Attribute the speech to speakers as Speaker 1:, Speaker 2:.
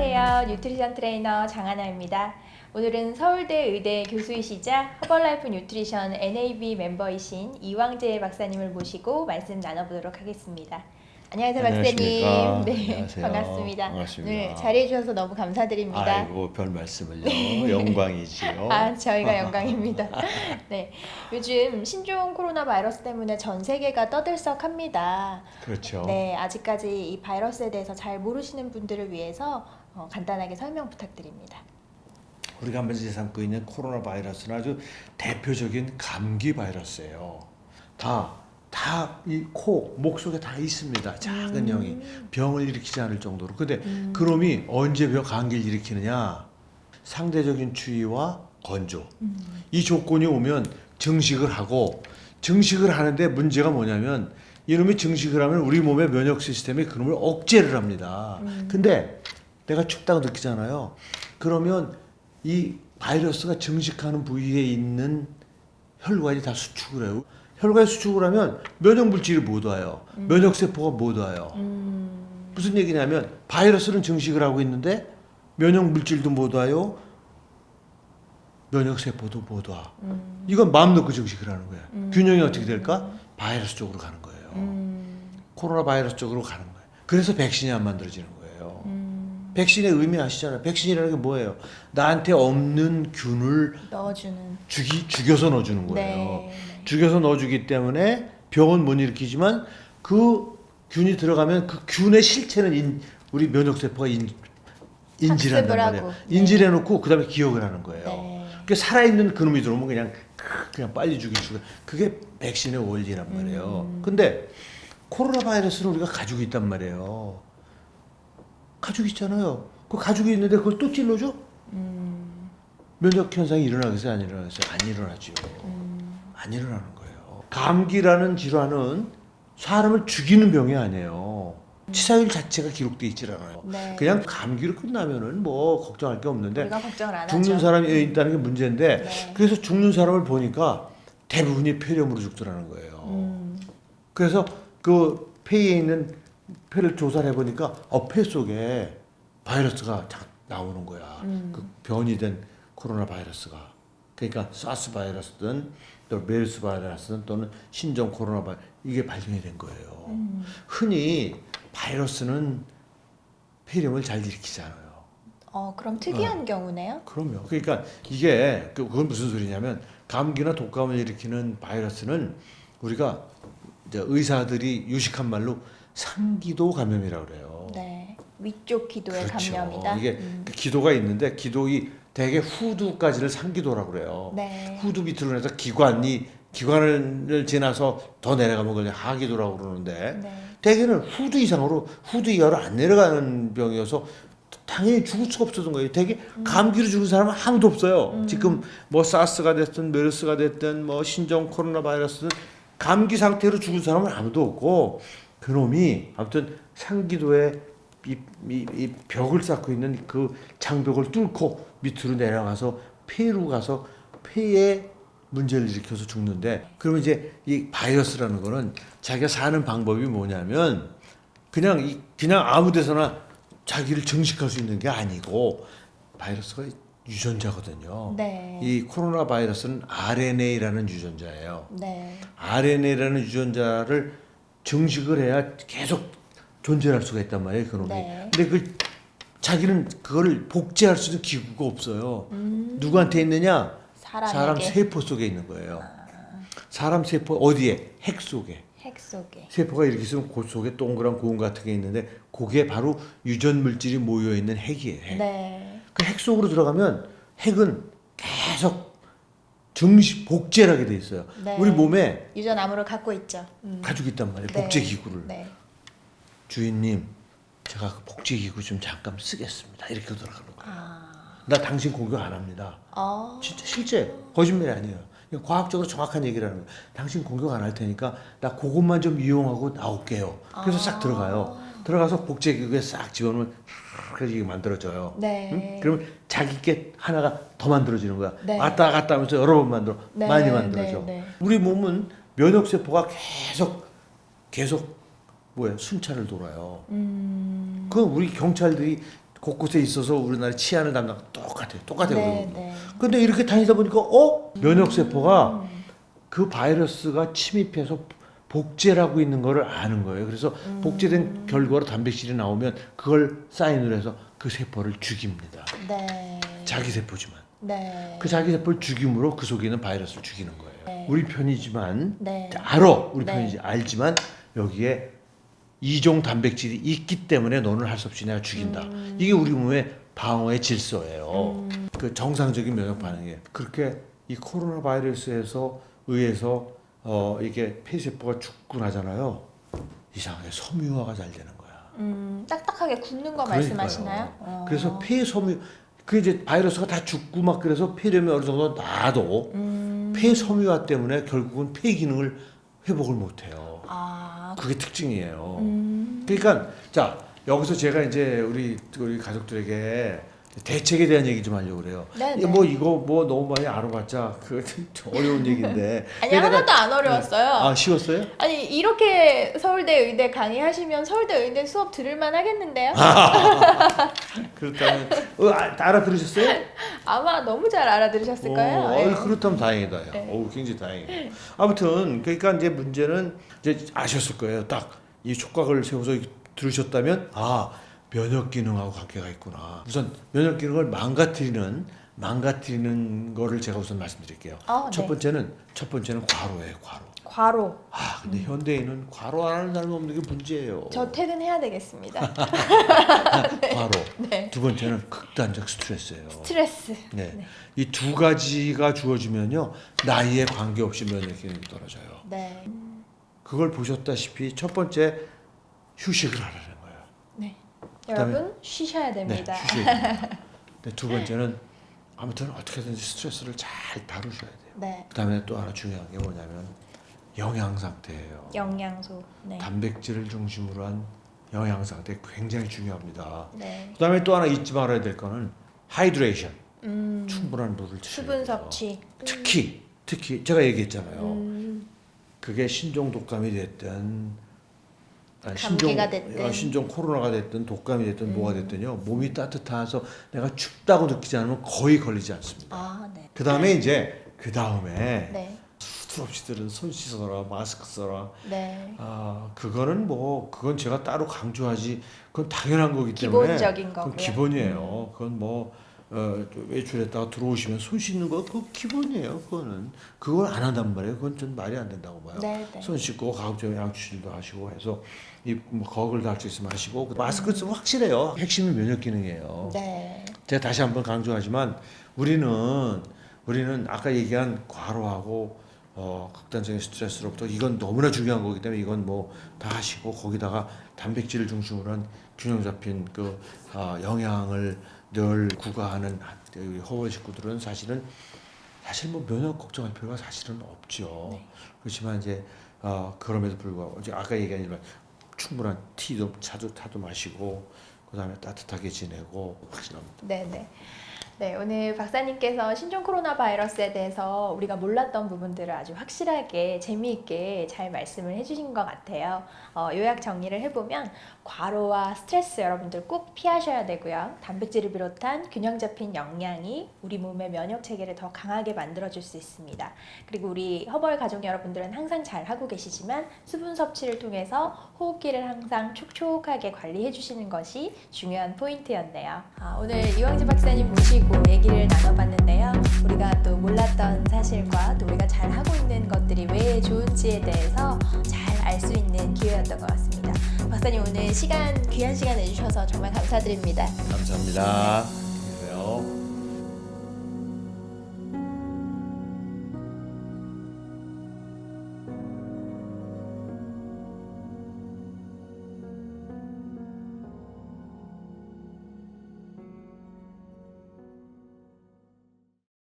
Speaker 1: 안녕하세요. 뉴트리션 트레이너 장하나입니다. 오늘은 서울대 의대 교수이시자 허벌라이프 뉴트리션 NAB 멤버이신 이왕재 박사님을 모시고 말씀 나눠보도록 하겠습니다. 안녕하세요, 박사님. 네,
Speaker 2: 안녕하세요.
Speaker 1: 반갑습니다.
Speaker 2: 반갑습니다.
Speaker 1: 오늘 자리해 주셔서 너무 감사드립니다.
Speaker 2: 아이고, 별 말씀을요. 영광이지요.
Speaker 1: 저희가 영광입니다. 네, 요즘 신종 코로나 바이러스 때문에 전 세계가 떠들썩합니다.
Speaker 2: 그렇죠.
Speaker 1: 네, 아직까지 이 바이러스에 대해서 잘 모르시는 분들을 위해서 간단하게 설명 부탁드립니다.
Speaker 2: 우리가 한번 삼고 있는 코로나 바이러스는 아주 대표적인 감기 바이러스예요. 다 이 코, 목 속에 다 있습니다. 작은 형이 병을 일으키지 않을 정도로. 근데 그놈이 언제 감기를 일으키느냐? 상대적인 추위와 건조. 이 조건이 오면 증식을 하고, 증식을 하는데 문제가 뭐냐면 이놈이 증식을 하면 우리 몸의 면역 시스템이 그놈을 억제를 합니다. 근데 내가 춥다고 느끼잖아요. 그러면 이 바이러스가 증식하는 부위에 있는 혈관이 다 수축을 해요. 혈관이 수축을 하면 면역 물질이 못 와요. 면역 세포가 못 와요. 무슨 얘기냐면 바이러스는 증식을 하고 있는데 면역 물질도 못 와요. 면역 세포도 못 와. 이건 마음 놓고 증식을 하는 거야. 균형이 어떻게 될까? 바이러스 쪽으로 가는 거예요. 코로나 바이러스 쪽으로 가는 거예요. 그래서 백신이 안 만들어지는 거예요. 백신의 의미 아시잖아요. 백신이라는 게 뭐예요? 나한테 없는 균을
Speaker 1: 넣어주는.
Speaker 2: 죽여서 넣어주는 거예요.
Speaker 1: 네.
Speaker 2: 죽여서 넣어주기 때문에 병은 못 일으키지만 그 균이 들어가면 그 균의 실체는 우리 면역세포가 인지를 한단 말이에요.
Speaker 1: 네.
Speaker 2: 인지를 해놓고 그 다음에 기억을 하는 거예요.
Speaker 1: 네.
Speaker 2: 그러니까 살아있는 그놈이 들어오면 그냥 빨리 죽이고 그게 백신의 원리란 말이에요. 근데 코로나 바이러스는 우리가 가지고 있단 말이에요. 가지고 있잖아요. 그 가지고 있는데 그걸 또 찔러줘? 면역 현상이 일어나겠어요? 안 일어나겠어요? 안 일어나죠. 안 일어나는 거예요. 감기라는 질환은 사람을 죽이는 병이 아니에요. 치사율 자체가 기록돼 있질 않아요.
Speaker 1: 네.
Speaker 2: 그냥 감기로 끝나면은 뭐 걱정할 게 없는데
Speaker 1: 우리가 걱정을 안
Speaker 2: 죽는
Speaker 1: 하죠.
Speaker 2: 사람이 있다는 게 문제인데
Speaker 1: 네.
Speaker 2: 그래서 죽는 사람을 보니까 대부분이 폐렴으로 죽더라는 거예요. 그래서 그 폐에 있는 폐를 조사를 해보니까 폐 속에 바이러스가 나오는 거야. 그 변이 된 코로나 바이러스가. 그러니까 사스 바이러스든 또 메르스 바이러스든 또는 신종 코로나 바이러스 이게 발견이 된 거예요. 흔히 바이러스는 폐렴을 잘 일으키지 않아요.
Speaker 1: 그럼 특이한 경우네요?
Speaker 2: 그럼요. 그러니까 이게 그건 무슨 소리냐면 감기나 독감을 일으키는 바이러스는 우리가 이제 의사들이 유식한 말로 상기도 감염이라고 그래요.
Speaker 1: 네. 위쪽 기도의
Speaker 2: 그렇죠.
Speaker 1: 감염이다.
Speaker 2: 이게 그 기도가 있는데 기도이 대개 후두까지를 상기도라고 그래요.
Speaker 1: 네.
Speaker 2: 후두 밑으로 해서 기관을 지나서 더 내려가면 그걸 하기도라고 그러는데
Speaker 1: 네.
Speaker 2: 대개는 후두 이상으로 후두 이하로 안 내려가는 병이어서 당연히 죽을 수가 없었던 거예요. 되게 감기로 죽은 사람은 아무도 없어요. 지금 뭐 사스가 됐든 메르스가 됐든 뭐 신종 코로나 바이러스든 감기 상태로 죽은 사람은 아무도 없고 그놈이 아무튼 상기도에 이 벽을 쌓고 있는 그 장벽을 뚫고 밑으로 내려가서 폐로 가서 폐에 문제를 일으켜서 죽는데 그러면 이제 이 바이러스라는 거는 자기가 사는 방법이 뭐냐면 그냥 아무 데서나 자기를 증식할 수 있는 게 아니고 바이러스가 유전자거든요.
Speaker 1: 네.
Speaker 2: 이 코로나 바이러스는 RNA라는 유전자예요.
Speaker 1: 네.
Speaker 2: RNA라는 유전자를 증식을 해야 계속 존재할 수가 있단 말이에요, 그놈이.
Speaker 1: 네.
Speaker 2: 근데 자기는 그거를 복제할 수 있는 기구가 없어요. 누구한테 있느냐? 사람 세포 속에 있는 거예요. 사람 세포 어디에? 핵 속에.
Speaker 1: 핵 속에.
Speaker 2: 세포가 이렇게 있으면 그 속에 동그란 고음 같은 게 있는데 그게 바로 유전 물질이 모여 있는 핵이에요. 핵.
Speaker 1: 네.
Speaker 2: 그 핵 속으로 들어가면 핵은 계속 복제를 하게 돼 있어요.
Speaker 1: 네.
Speaker 2: 우리 몸에
Speaker 1: 유전암으로 갖고 있죠.
Speaker 2: 가지고 있단 말이에요.
Speaker 1: 네.
Speaker 2: 복제 기구를.
Speaker 1: 네.
Speaker 2: 주인님, 제가 그 복제 기구 좀 잠깐 쓰겠습니다. 이렇게 들어가는 거예요.
Speaker 1: 아.
Speaker 2: 나 당신 공격 안 합니다. 진짜 실제 거짓말이 아니에요. 그냥 과학적으로 정확한 얘기를 하는 거예요. 당신 공격 안 할 테니까 나 그것만 좀 이용하고 나올게요. 그래서 싹 들어가요. 들어가서 복제 기구에 싹 집어넣으면 그래서 이게 만들어져요.
Speaker 1: 네.
Speaker 2: 응? 그러면 자기 게 하나가 더 만들어지는 거야.
Speaker 1: 네.
Speaker 2: 왔다 갔다 하면서 여러 번 만들어.
Speaker 1: 네.
Speaker 2: 많이 만들어져.
Speaker 1: 네. 네.
Speaker 2: 우리 몸은 면역 세포가 계속 순찰을 돌아요. 그건 우리 경찰들이 곳곳에 있어서 우리나라 치안을 담당 똑같아요.
Speaker 1: 네, 네.
Speaker 2: 근데 이렇게 다니다 보니까 면역 세포가 그 바이러스가 침입해서 복제를 있는 거를 아는 거예요. 그래서 복제된 결과로 단백질이 나오면 그걸 사인으로 해서 그 세포를 죽입니다.
Speaker 1: 네.
Speaker 2: 자기 세포지만.
Speaker 1: 네.
Speaker 2: 그 자기 세포를 죽임으로 그 속에 있는 바이러스를 죽이는 거예요.
Speaker 1: 네.
Speaker 2: 우리 편이지만
Speaker 1: 네.
Speaker 2: 우리
Speaker 1: 네.
Speaker 2: 편이지 알지만 여기에 이종 단백질이 있기 때문에 너는 할 수 없이 내가 죽인다. 이게 우리 몸의 방어의 질서예요. 그 정상적인 면역 반응이에요. 그렇게 이 코로나 바이러스에서 의해서 이게 폐세포가 죽고 나잖아요. 이상하게 섬유화가 잘 되는 거야.
Speaker 1: 딱딱하게 굳는 거
Speaker 2: 그러니까요.
Speaker 1: 말씀하시나요?
Speaker 2: 그래서 폐 섬유 그 이제 바이러스가 다 죽고 막 그래서 폐렴이 어느 정도 나도 폐 섬유화 때문에 결국은 폐 기능을 회복을 못 해요.
Speaker 1: 아,
Speaker 2: 그게 특징이에요. 그러니까 자 여기서 제가 이제 우리 가족들에게 대책에 대한 얘기 좀 하려고 그래요.
Speaker 1: 네,
Speaker 2: 이게
Speaker 1: 네.
Speaker 2: 이거 너무 많이 알아봤자 그 어려운 얘기인데.
Speaker 1: 아니 하나도 안 어려웠어요.
Speaker 2: 아 쉬웠어요?
Speaker 1: 아니 이렇게 서울대 의대 강의하시면 서울대 의대 수업 들을만 하겠는데요?
Speaker 2: 그렇다면 알아들으셨어요?
Speaker 1: 아마 너무 잘 알아들으셨을 거예요. 예.
Speaker 2: 그렇다면 다행이다.
Speaker 1: 네.
Speaker 2: 굉장히 다행이에요. 아무튼 그러니까 이제 문제는 이제 아셨을 거예요. 딱 이 촉각을 세워서 들으셨다면 면역 기능하고 관계가 있구나. 우선 면역 기능을 망가뜨리는 거를 제가 우선 말씀드릴게요. 첫
Speaker 1: 네.
Speaker 2: 번째는 과로예요.
Speaker 1: 과로.
Speaker 2: 근데 현대인은 과로 안 하는 사람이 없는 게 문제예요.
Speaker 1: 저 퇴근해야 되겠습니다.
Speaker 2: 과로.
Speaker 1: 네.
Speaker 2: 두 번째는 극단적 스트레스예요.
Speaker 1: 스트레스.
Speaker 2: 네. 이 두 가지가 주어지면요 나이에 관계없이 면역 기능이 떨어져요.
Speaker 1: 네.
Speaker 2: 그걸 보셨다시피 첫 번째 휴식을 하라는 거예요.
Speaker 1: 네.
Speaker 2: 그다음에-
Speaker 1: 여러분 쉬셔야 됩니다.
Speaker 2: 네, 쉬셔야 됩니다. 근데 두 번째는 아무튼 어떻게든지 스트레스를 잘 다루셔야 돼요.
Speaker 1: 네.
Speaker 2: 그다음에 또 하나 중요한 게 뭐냐면 영양 상태예요.
Speaker 1: 영양소. 네.
Speaker 2: 단백질을 중심으로 한 영양 상태 굉장히 중요합니다.
Speaker 1: 네.
Speaker 2: 그다음에 또 하나 잊지 말아야 될 거는 하이드레이션. 충분한 물을 드셔야
Speaker 1: 수분
Speaker 2: 돼요.
Speaker 1: 섭취.
Speaker 2: 특히 제가 얘기했잖아요. 그게 신종 독감이 됐든
Speaker 1: 감기가 됐든.
Speaker 2: 신종 코로나가 됐든 독감이 됐든 뭐가 됐든요. 몸이 따뜻해서 내가 춥다고 느끼지 않으면 거의 걸리지 않습니다.
Speaker 1: 네.
Speaker 2: 그 다음에
Speaker 1: 네.
Speaker 2: 수도 없이들은 손 씻어라, 마스크 써라.
Speaker 1: 네.
Speaker 2: 그건 제가 따로 강조하지. 그건 당연한 거기 때문에
Speaker 1: 기본적인
Speaker 2: 그건
Speaker 1: 거고요.
Speaker 2: 기본이에요. 그건 외출했다가 들어오시면 손 씻는 거 그거 기본이에요. 그걸 안 한단 말이에요. 그건 좀 말이 안 된다고 봐요.
Speaker 1: 네.
Speaker 2: 손 씻고 가급적 양치질도 하시고 해서 거울 달 수 있으면 하시고 마스크 쓰면 확실해요. 핵심이 면역 기능이에요.
Speaker 1: 네.
Speaker 2: 제가 다시 한번 강조하지만 우리는 아까 얘기한 과로하고 극단적인 스트레스로부터 이건 너무나 중요한 거기 때문에 이건 다 하시고 거기다가 단백질을 중심으로 한 균형 잡힌 영양을 늘 구가하는 우리 허월 식구들은 사실 면역 걱정할 필요가 사실은 없죠.
Speaker 1: 네.
Speaker 2: 그렇지만 이제 그럼에도 불구하고 이제 아까 얘기한 일만 충분한 티도 차도 마시고 그다음에 따뜻하게 지내고 확실합니다.
Speaker 1: 네. 네, 오늘 박사님께서 신종 코로나 바이러스에 대해서 우리가 몰랐던 부분들을 아주 확실하게 재미있게 잘 말씀을 해주신 것 같아요. 요약 정리를 해보면 과로와 스트레스 여러분들 꼭 피하셔야 되고요. 단백질을 비롯한 균형 잡힌 영양이 우리 몸의 면역 체계를 더 강하게 만들어줄 수 있습니다. 그리고 우리 허벌 가족 여러분들은 항상 잘 하고 계시지만 수분 섭취를 통해서 호흡기를 항상 촉촉하게 관리해 주시는 것이 중요한 포인트였네요. 오늘 이광재 박사님 모시고 얘기를 나눠봤는데요. 우리가 또 몰랐던 사실과 또 우리가 잘 하고 있는 것들이 왜 좋은지에 대해서 잘 알 수 있는 기회였던 것 같습니다. 박사님 오늘 귀한 시간 내주셔서 정말 감사드립니다.
Speaker 2: 감사합니다.